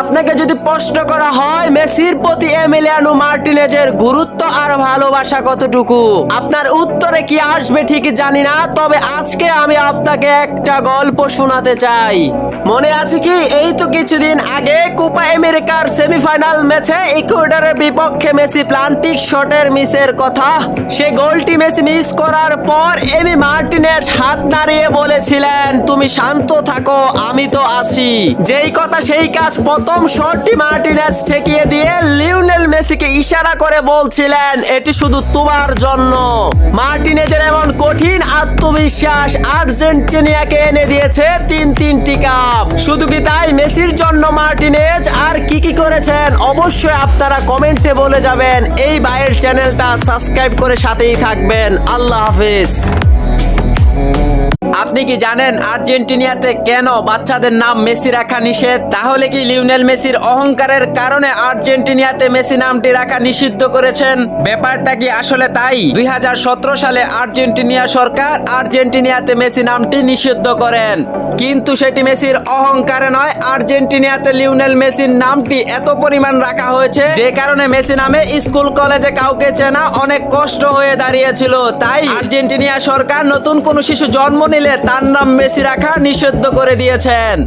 আপনাকে যদি প্রশ্ন করা হয় মেসির প্রতি এমিলিয়ানো মার্টিনেজের গুরুত্ব আর ভালোবাসা কতটুকু, আপনার উত্তরে কি আসবে ঠিক জানি না, তবে আজকে আমি আপনাকে একটা গল্প শোনাতে চাই। মনে আছে কি, এই তো কিছুদিন আগে কোপা আমেরিকার সেমিফাইনাল ম্যাচে ইকুয়েডরের বিপক্ষে মেসি প্লান্টিক শটের মিসের কথা। সে গোলটি মেসি মিস করার পর এমি মার্টিনেজ হাত নাড়িয়ে বলেছিলেন, তুমি শান্ত থাকো, আমি তো আছি। যেই কথা সেই কাজ, প্রথম শটটি মার্টিনেজ ঠেকিয়ে দিয়ে লিওনেল মেসিকে ইশারা করে বলছিলেন, এটি শুধু তোমার জন্য। মার্টিনেজের এমন কঠিন আত্মবিশ্বাস আর্জেন্টিনাকে এনে দিয়েছে তিনটি কাপ। শুধু কি তাই, মেসির জন্য মার্টিনেজ আর কি করেছেন অবশ্যই আপনারা কমেন্টে বলে যাবেন। এই ভাইয়ের চ্যানেলটা সাবস্ক্রাইব করে সাথেই থাকবেন। আল্লাহ হাফেজ। আপনি কি জানেন আর্জেন্টিনাতে কেন বাচ্চাদের নাম মেসি রাখা নিষেধ? তাহলে কি লিওনেল মেসির অহংকারের কারণে আর্জেন্টিনাতে মেসি নামটি রাখা নিষিদ্ধ করেছেন? ব্যাপারটা কি আসলে তাই? 2017 সালে আর্জেন্টিনা সরকার আর্জেন্টিনাতে মেসি নামটি নিষিদ্ধ করেন, কিন্তু সেটি মেসির অহংকারে নয়। আর্জেন্টিনাতে লিওনেল মেসির নামটি এত পরিমাণ রাখা হয়েছে যে কারণে মেসি নামে স্কুল কলেজে কাউকে চেনা অনেক কষ্ট হয়ে দাঁড়িয়েছিল। তাই আর্জেন্টিনা সরকার নতুন কোন শিশু জন্ম নিলে তার নাম মেসি রাখা নিষিদ্ধ করে দিয়েছেন।